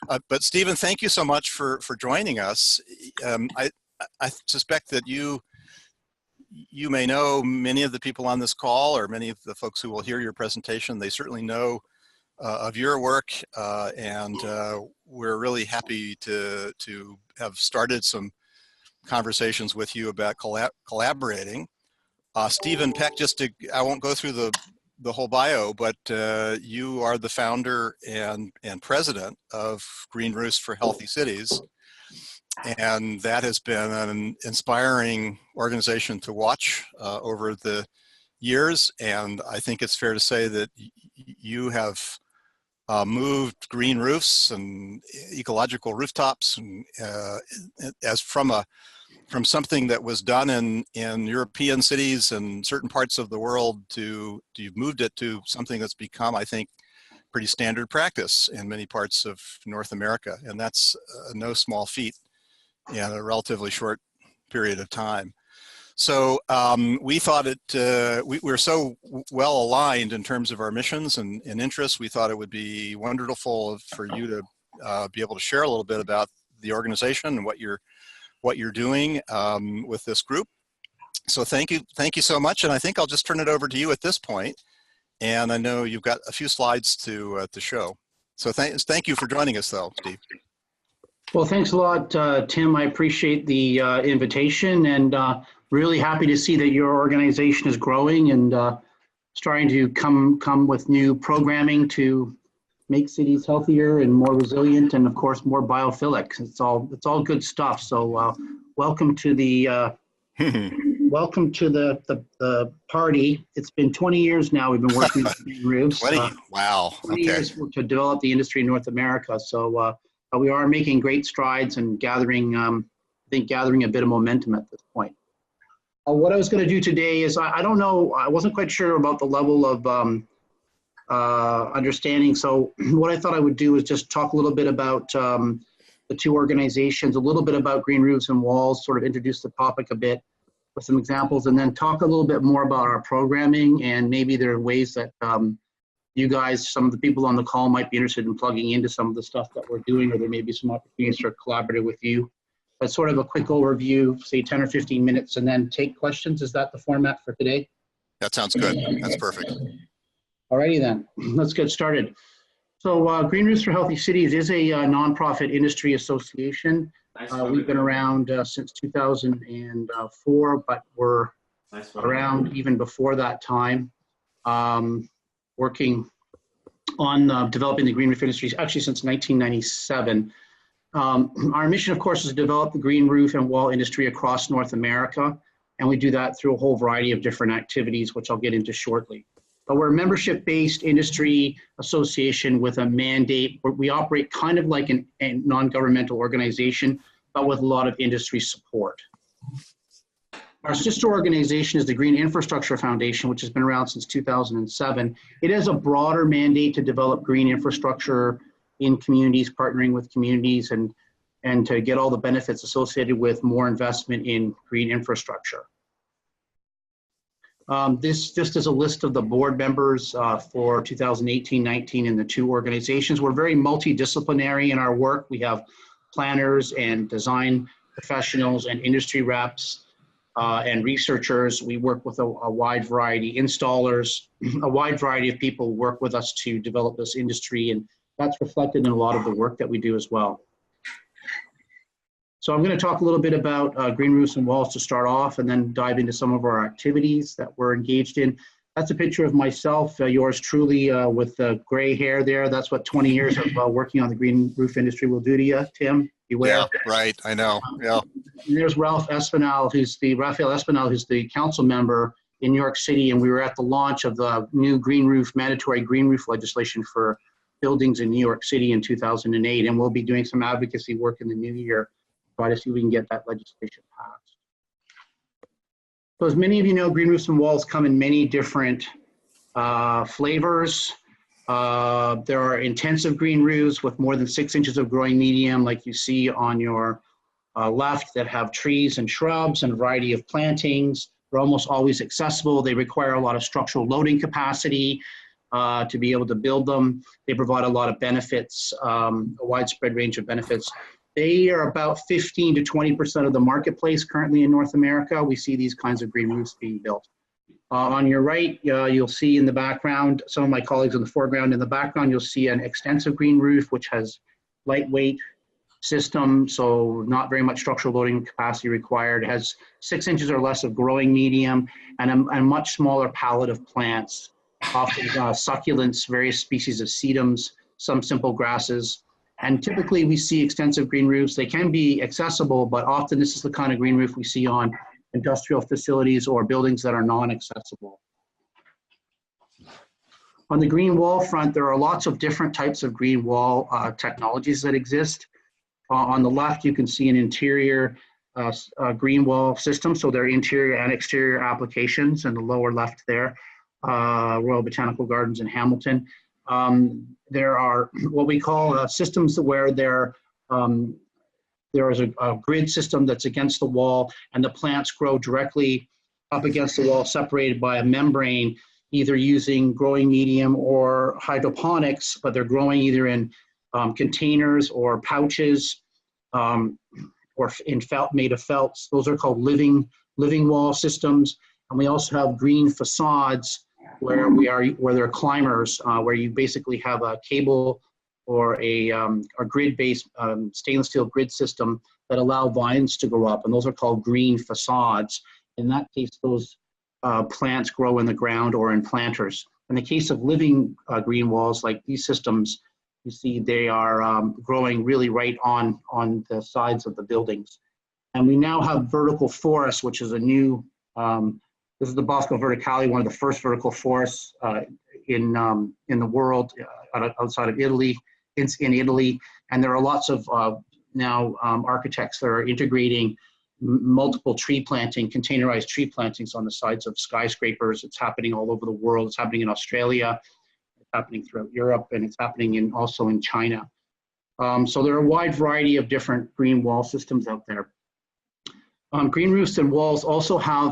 But Stephen, thank you so much for joining us. I suspect that you may know many of the people on this call, or many of the folks who will hear your presentation. They certainly know of your work, and we're really happy to have started some conversations with you about collaborating. Stephen Peck, I won't go through the whole bio, but you are the founder and president of Green Roofs for Healthy Cities. And that has been an inspiring organization to watch over the years. And I think it's fair to say that you have moved green roofs and ecological rooftops and, as from something that was done in European cities and certain parts of the world you've moved it to something that's become, I think, pretty standard practice in many parts of North America. And that's no small feat in a relatively short period of time. So we thought we're so well aligned in terms of our missions and interests. We thought it would be wonderful for you to be able to share a little bit about the organization and what you're doing with this group. So thank you so much. And I think I'll just turn it over to you at this point. And I know you've got a few slides to show. So thank you for joining us, though, Steve. Well, thanks a lot, Tim. I appreciate the invitation, and really happy to see that your organization is growing and starting to come with new programming to make cities healthier and more resilient, and of course more biophilic. It's all good stuff. So welcome to the welcome to the party. It's been 20 years now we've been working with Green Roofs. 20, wow. 20 years to develop the industry in North America. So we are making great strides and gathering, I think, gathering a bit of momentum at this point. What I was going to do today is, I don't know, I wasn't quite sure about the level of understanding. So what I thought I would do is just talk a little bit about the two organizations, a little bit about Green Roofs and Walls, sort of introduce the topic a bit with some examples, and then talk a little bit more about our programming, and maybe there are ways that you guys, some of the people on the call, might be interested in plugging into some of the stuff that we're doing, or there may be some opportunities to collaborate with you. But sort of a quick overview, say 10 or 15 minutes, and then take questions. Is that the format for today? That sounds good. That's perfect. Alrighty then, let's get started. So Green Roofs for Healthy Cities is a nonprofit industry association. We've been around since 2004, but we're around even before that time, working on developing the green roof industry, actually since 1997. Our mission, of course, is to develop the green roof and wall industry across North America, and we do that through a whole variety of different activities, which I'll get into shortly. But we're a membership-based industry association with a mandate. We operate kind of like a non-governmental organization, but with a lot of industry support. Our sister organization is the Green Infrastructure Foundation, which has been around since 2007. It has a broader mandate to develop green infrastructure in communities, partnering with communities, and to get all the benefits associated with more investment in green infrastructure. This just is a list of the board members for 2018-19 in the two organizations. We're very multidisciplinary in our work. We have planners and design professionals and industry reps and researchers. We work with a wide variety, installers, a wide variety of people work with us to develop this industry, and that's reflected in a lot of the work that we do as well. So I'm going to talk a little bit about Green Roofs and Walls to start off, and then dive into some of our activities that we're engaged in. That's a picture of myself, yours truly, with the gray hair there. That's what 20 years of working on the green roof industry will do to you, Tim. Beware. Yeah, right. I know. Yeah. And there's Raphael Espinal, who's the council member in New York City, and we were at the launch of the new mandatory green roof legislation for buildings in New York City in 2008, and we'll be doing some advocacy work in the new year, try to see if we can get that legislation passed. So as many of you know, Green Roofs and Walls come in many different flavors. There are intensive green roofs with more than 6 inches of growing medium, like you see on your left, that have trees and shrubs and a variety of plantings. They're almost always accessible. They require a lot of structural loading capacity. to be able to build them. They provide a lot of benefits, a widespread range of benefits. They are about 15 to 20% of the marketplace currently in North America. We see these kinds of green roofs being built. On your right, you'll see in the background, some of my colleagues in the foreground. In the background, you'll see an extensive green roof, which has lightweight system, so not very much structural loading capacity required. It has 6 inches or less of growing medium and a much smaller palette of plants, often succulents, various species of sedums, some simple grasses. And typically we see extensive green roofs. They can be accessible, but often this is the kind of green roof we see on industrial facilities or buildings that are non-accessible. On the green wall front, there are lots of different types of green wall technologies that exist. On the left, you can see an interior green wall system, so there are interior and exterior applications in the lower left there, Royal Botanical Gardens in Hamilton. There are what we call systems where there is a grid system that's against the wall, and the plants grow directly up against the wall, separated by a membrane, either using growing medium or hydroponics, but they're growing either in containers or pouches or in felt, made of felts. Those are called living wall systems. And we also have green facades where there are climbers, where you basically have a cable or a grid-based stainless steel grid system that allow vines to grow up, and those are called green facades. In that case, those plants grow in the ground or in planters. In the case of living green walls, like these systems, you see they are growing really right on the sides of the buildings. And we now have vertical forests, which is a new, this is the Bosco Verticale, one of the first vertical forests in the world outside of Italy, in Italy. And there are lots of now architects that are integrating multiple tree planting, containerized tree plantings on the sides of skyscrapers. It's happening all over the world. It's happening in Australia, it's happening throughout Europe, and it's happening also in China. So there are a wide variety of different green wall systems out there. Green roofs and walls also have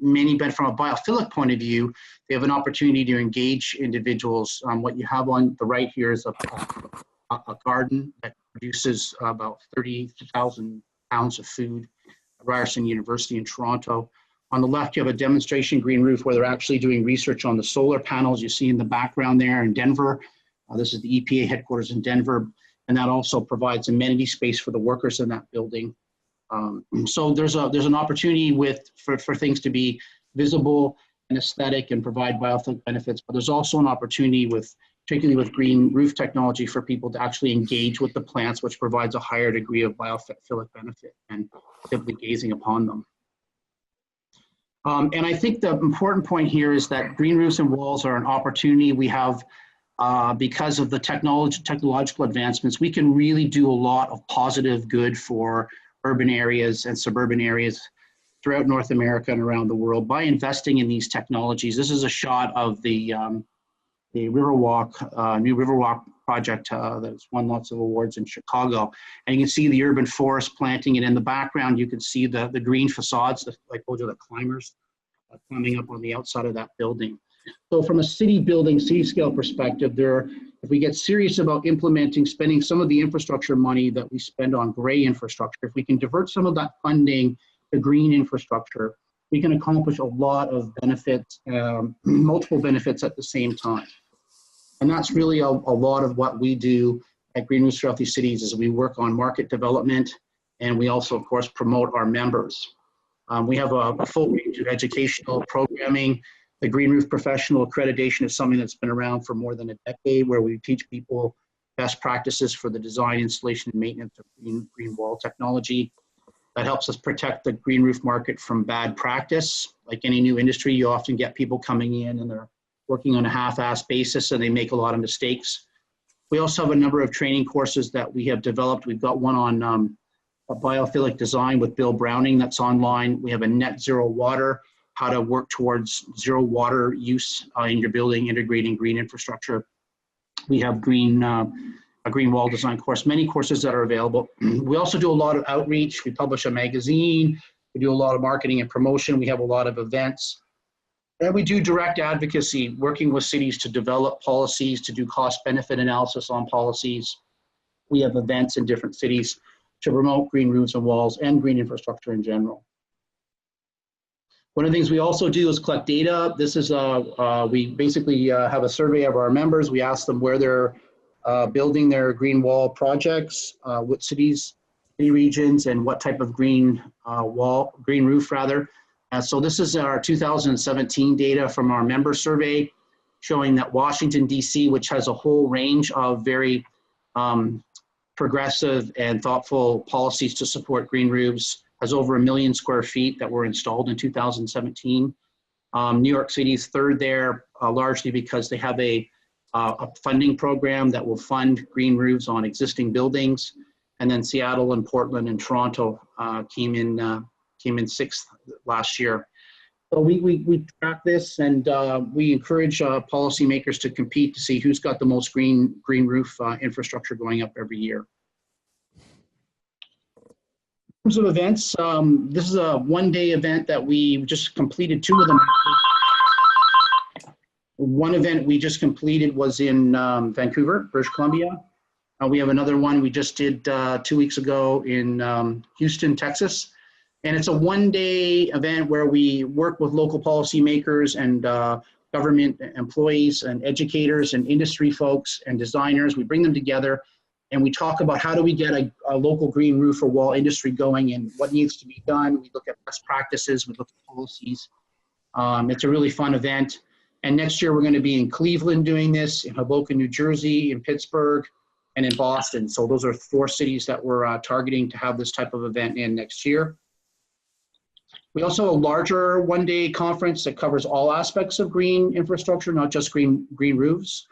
many benefits from a biophilic point of view. They have an opportunity to engage individuals. What you have on the right here is a garden that produces about 30,000 pounds of food at Ryerson University in Toronto. On the left, you have a demonstration green roof where they're actually doing research on the solar panels you see in the background there in Denver. This is the EPA headquarters in Denver, and that also provides amenity space for the workers in that building. So there's an opportunity for things to be visible and aesthetic and provide biophilic benefits, but there's also an opportunity particularly with green roof technology, for people to actually engage with the plants, which provides a higher degree of biophilic benefit and simply gazing upon them. And I think the important point here is that green roofs and walls are an opportunity we have because of the technological advancements. We can really do a lot of positive good for urban areas and suburban areas throughout North America and around the world by investing in these technologies. This is a shot of the Riverwalk, new Riverwalk project that's won lots of awards in Chicago. And you can see the urban forest planting, and in the background you can see the green facades, like I told you, the climbers climbing up on the outside of that building. So from a city building, city scale perspective, if we get serious about spending some of the infrastructure money that we spend on gray infrastructure, if we can divert some of that funding to green infrastructure, we can accomplish a lot of benefits, multiple benefits at the same time. And that's really a lot of what we do at Green Roofs Throughout These Cities, is we work on market development, and we also, of course, promote our members. We have a full range of educational programming. The Green Roof Professional Accreditation is something that's been around for more than a decade, where we teach people best practices for the design, installation, and maintenance of green wall technology. That helps us protect the green roof market from bad practice. Like any new industry, you often get people coming in and they're working on a half-assed basis, and they make a lot of mistakes. We also have a number of training courses that we have developed. We've got one on a biophilic design with Bill Browning that's online. We have a net zero water, how to work towards zero water use in your building, integrating green infrastructure. We have a green wall design course, many courses that are available. We also do a lot of outreach. We publish a magazine. We do a lot of marketing and promotion. We have a lot of events. And we do direct advocacy, working with cities to develop policies, to do cost-benefit analysis on policies. We have events in different cities to promote green roofs and walls and green infrastructure in general. One of the things we also do is collect data. This is, we basically have a survey of our members. We ask them where they're building their green wall projects, what cities, city regions, and what type of green green roof rather. So this is our 2017 data from our member survey, showing that Washington, D.C., which has a whole range of very progressive and thoughtful policies to support green roofs, has over 1 million square feet that were installed in 2017. New York City's third there, largely because they have a funding program that will fund green roofs on existing buildings. And then Seattle and Portland and Toronto came in sixth last year. So we track this, and we encourage policymakers to compete to see who's got the most green roof infrastructure going up every year. In terms of events, this is a one-day event that we just completed, 2 of them. One event we just completed was in Vancouver, British Columbia. We have another one we just did 2 weeks ago in Houston, Texas. And it's a one-day event where we work with local policymakers and government employees and educators and industry folks and designers. We bring them together and we talk about how do we get a local green roof or wall industry going and what needs to be done. We look at best practices, we look at policies. It's a really fun event. And next year we're going to be in Cleveland doing this, in Hoboken, New Jersey, in Pittsburgh, and in Boston. So those are 4 cities that we're targeting to have this type of event in next year. We also have a larger one-day conference that covers all aspects of green infrastructure, not just green roofs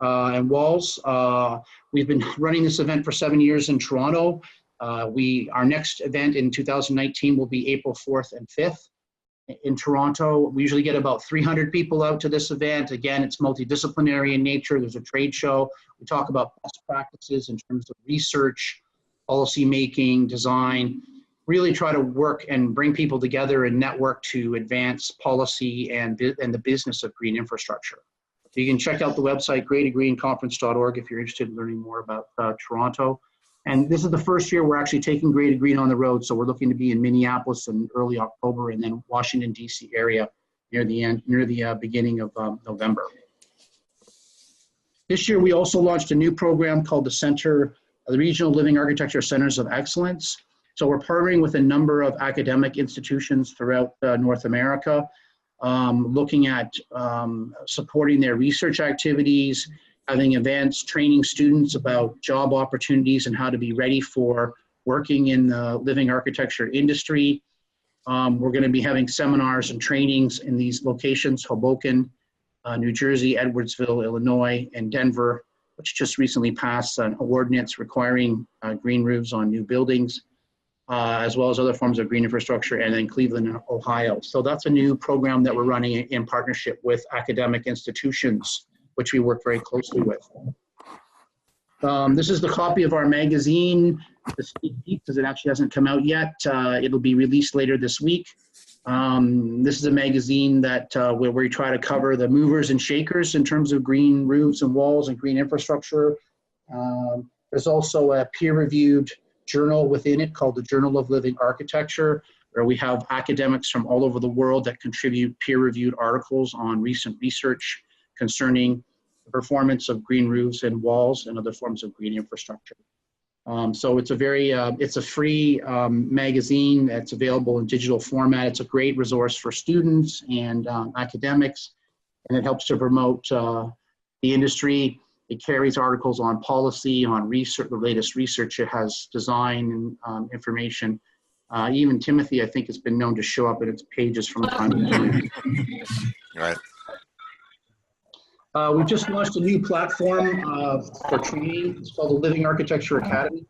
and walls. We've been running this event for 7 years in Toronto. Our next event in 2019 will be April 4th and 5th in Toronto. We usually get about 300 people out to this event. Again, it's multidisciplinary in nature. There's a trade show. We talk about best practices in terms of research, policy making, design. Really try to work and bring people together and network to advance policy and the business of green infrastructure. So you can check out the website, greatergreenconference.org, if you're interested in learning more about Toronto. And this is the first year we're actually taking Greater Green on the road. So we're looking to be in Minneapolis in early October and then Washington, D.C. area near the beginning of November. This year we also launched a new program called the Regional Living Architecture Centers of Excellence. So we're partnering with a number of academic institutions throughout North America, looking at supporting their research activities, having events, training students about job opportunities and how to be ready for working in the living architecture industry. We're going to be having seminars and trainings in these locations, Hoboken, New Jersey, Edwardsville, Illinois, and Denver, which just recently passed an ordinance requiring green roofs on new buildings. As well as other forms of green infrastructure, and then Cleveland, Ohio. So that's a new program that we're running in partnership with academic institutions, which we work very closely with. This is the copy of our magazine, because it actually hasn't come out yet. It'll be released later this week. This is a magazine that where we try to cover the movers and shakers in terms of green roofs and walls and green infrastructure. There's also a peer-reviewed journal within it called the Journal of Living Architecture, where we have academics from all over the world that contribute peer-reviewed articles on recent research concerning the performance of green roofs and walls and other forms of green infrastructure. So it's a free magazine that's available in digital format. It's a great resource for students and academics, and it helps to promote the industry. It carries articles on policy, on research, the latest research. It has design and information. Even Timothy, I think, has been known to show up in its pages from time to time. Right. We've just launched a new platform for training. It's called the Living Architecture Academy.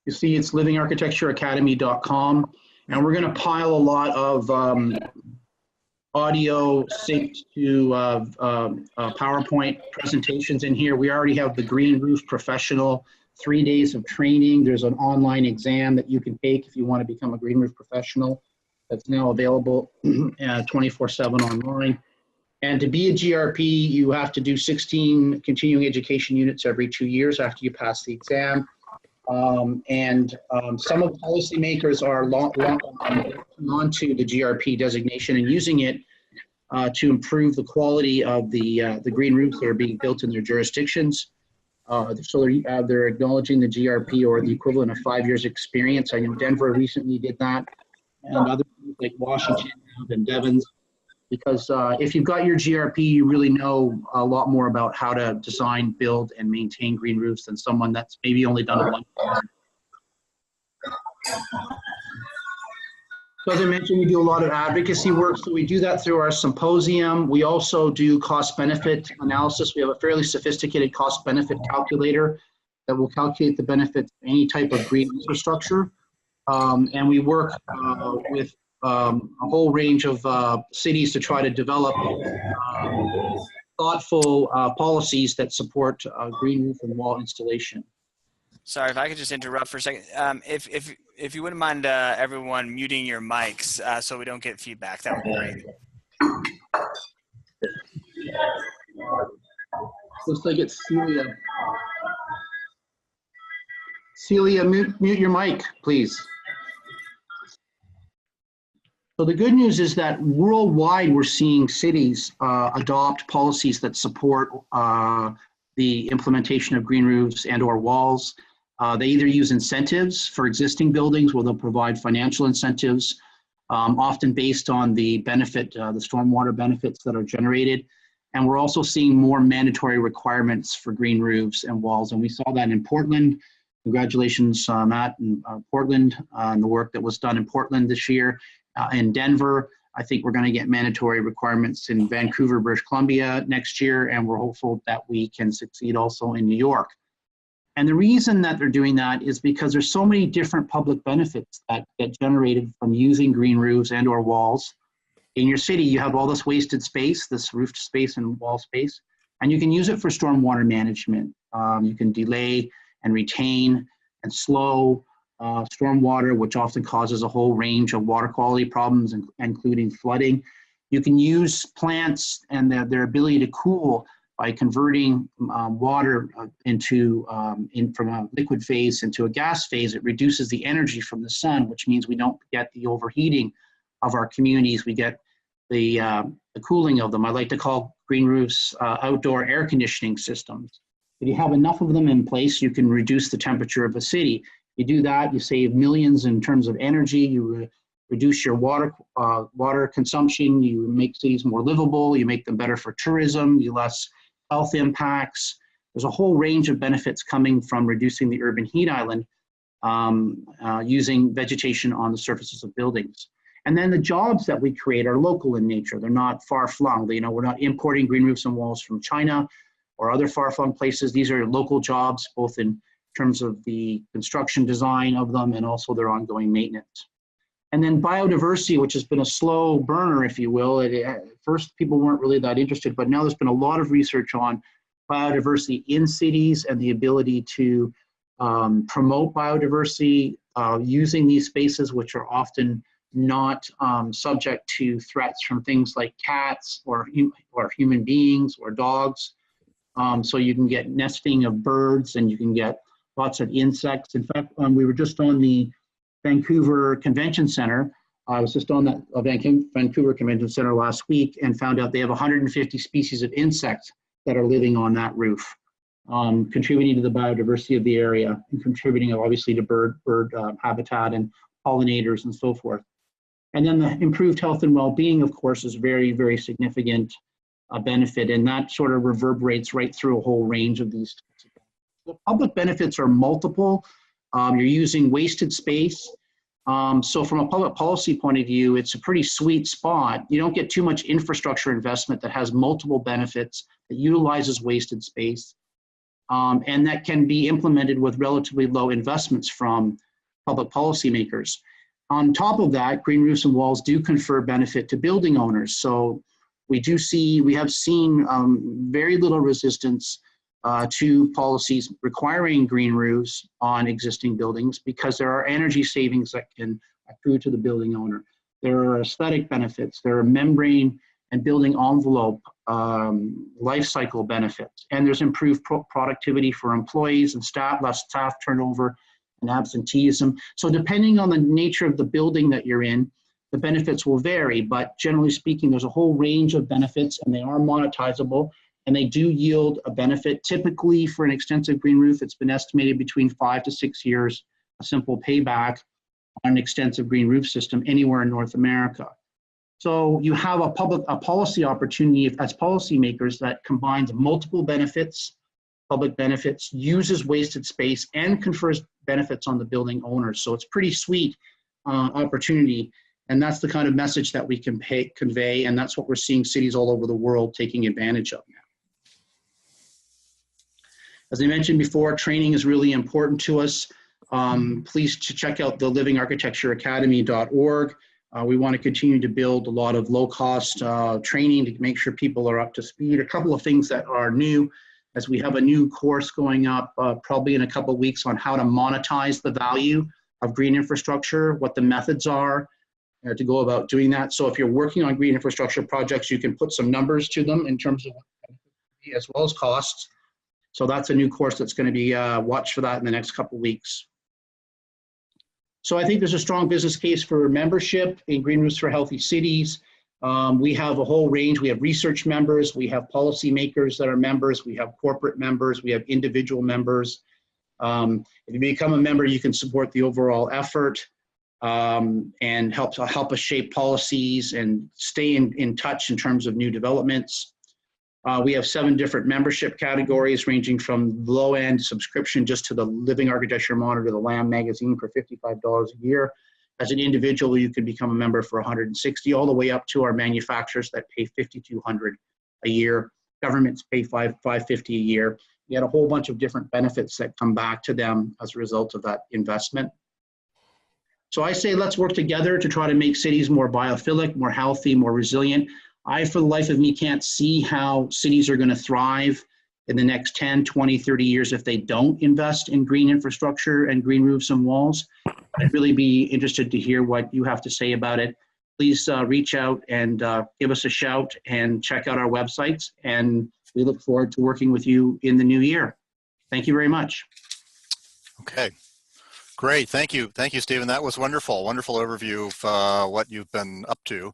You see, it's livingarchitectureacademy.com, and we're going to pile a lot of audio synced to PowerPoint presentations in here. We already have the Green Roof Professional, 3 days of training. There's an online exam that you can take if you want to become a green roof professional. that's now available 24/7 online. And to be a GRP, you have to do 16 continuing education units every 2 years after you pass the exam. Some of the policymakers are onto the GRP designation and using it to improve the quality of the green roofs that are being built in their jurisdictions. So they're acknowledging the GRP or the equivalent of 5 years experience. I know Denver recently did that, and other cities like Washington and Devon's. Because if you've got your GRP, you really know a lot more about how to design, build, and maintain green roofs than someone that's maybe only done it once. So as I mentioned, we do a lot of advocacy work. So we do that through our symposium. We also do cost-benefit analysis. We have a fairly sophisticated cost-benefit calculator that will calculate the benefits of any type of green infrastructure. And we work with a whole range of cities to try to develop thoughtful policies that support green roof and wall installation. Sorry, if I could just interrupt for a second. If you wouldn't mind everyone muting your mics so we don't get feedback, that would be great. Looks like it's Celia. Celia, mute your mic, please. So the good news is that worldwide, we're seeing cities adopt policies that support the implementation of green roofs and or walls. They either use incentives for existing buildings where they'll provide financial incentives, often based on the benefit, the stormwater benefits that are generated. And we're also seeing more mandatory requirements for green roofs and walls. And we saw that in Portland. Congratulations, Matt, in Portland, and the work that was done in Portland this year. In Denver, I think we're going to get mandatory requirements in Vancouver, British Columbia next year, and we're hopeful that we can succeed also in New York. And the reason that they're doing that is because there's so many different public benefits that get generated from using green roofs and or walls. In your city, you have all this wasted space, this roofed space and wall space, and you can use it for stormwater management. You can delay and retain and slow stormwater, which often causes a whole range of water quality problems, including flooding. You can use plants and their ability to cool by converting water from a liquid phase into a gas phase. It reduces the energy from the sun, which means we don't get the overheating of our communities. We get the cooling of them. I like to call green roofs outdoor air conditioning systems. If you have enough of them in place, you can reduce the temperature of a city. You do that, you save millions in terms of energy, you reduce your water consumption, you make cities more livable, you make them better for tourism, you less health impacts. There's a whole range of benefits coming from reducing the urban heat island using vegetation on the surfaces of buildings. And then the jobs that we create are local in nature. They're not far-flung. We're not importing green roofs and walls from China or other far-flung places. These are local jobs, both in terms of the construction design of them and also their ongoing maintenance. And then biodiversity, which has been a slow burner, if you will. At first, people weren't really that interested, but now there's been a lot of research on biodiversity in cities and the ability to promote biodiversity using these spaces, which are often not subject to threats from things like cats or human beings or dogs. So you can get nesting of birds and you can get lots of insects. In fact, we were just on the Vancouver Convention Center. I was just on that Vancouver Convention Center last week and found out they have 150 species of insects that are living on that roof, contributing to the biodiversity of the area and contributing obviously to bird habitat and pollinators and so forth. And then the improved health and well-being, of course, is very, very significant benefit, and that sort of reverberates right through a whole range of these. The public benefits are multiple. You're using wasted space. So from a public policy point of view, it's a pretty sweet spot. You don't get too much infrastructure investment that has multiple benefits, that utilizes wasted space, and that can be implemented with relatively low investments from public policymakers. On top of that, green roofs and walls do confer benefit to building owners. So we have seen very little resistance to policies requiring green roofs on existing buildings because there are energy savings that can accrue to the building owner. there are aesthetic benefits, there are membrane and building envelope life cycle benefits, and there's improved productivity for employees and staff, less staff turnover and absenteeism. So depending on the nature of the building that you're in, the benefits will vary, but generally speaking, there's a whole range of benefits and they are monetizable and they do yield a benefit. Typically for an extensive green roof, it's been estimated between 5 to 6 years, a simple payback on an extensive green roof system anywhere in North America. So you have a policy opportunity as policymakers that combines multiple benefits, public benefits, uses wasted space, and confers benefits on the building owners. So it's pretty sweet opportunity. And that's the kind of message that we can convey. And that's what we're seeing cities all over the world taking advantage of now. As I mentioned before, training is really important to us. Please check out the livingarchitectureacademy.org. We want to continue to build a lot of low-cost training to make sure people are up to speed. A couple of things that are new, as we have a new course going up probably in a couple of weeks on how to monetize the value of green infrastructure, what the methods are to go about doing that. So if you're working on green infrastructure projects, you can put some numbers to them in terms of as well as costs. So that's a new course that's going to be watch for that in the next couple of weeks. So I think there's a strong business case for membership in Green Roofs for Healthy Cities. We have a whole range. We have research members, we have policymakers that are members, we have corporate members, we have individual members. If you become a member, you can support the overall effort and help us shape policies and stay in touch in terms of new developments. We have 7 different membership categories ranging from low-end subscription just to the Living Architecture Monitor, the Lamb magazine for $55 a year. As an individual, you can become a member for $160, all the way up to our manufacturers that pay $5,200 a year. Governments pay $550 a year. You had a whole bunch of different benefits that come back to them as a result of that investment. So I say let's work together to try to make cities more biophilic, more healthy, more resilient. I, for the life of me, can't see how cities are going to thrive in the next 10, 20, 30 years if they don't invest in green infrastructure and green roofs and walls. I'd really be interested to hear what you have to say about it. Please reach out and give us a shout and check out our websites. And we look forward to working with you in the new year. Thank you very much. Okay. Great. Thank you. Thank you, Stephen. That was wonderful. Wonderful overview of what you've been up to.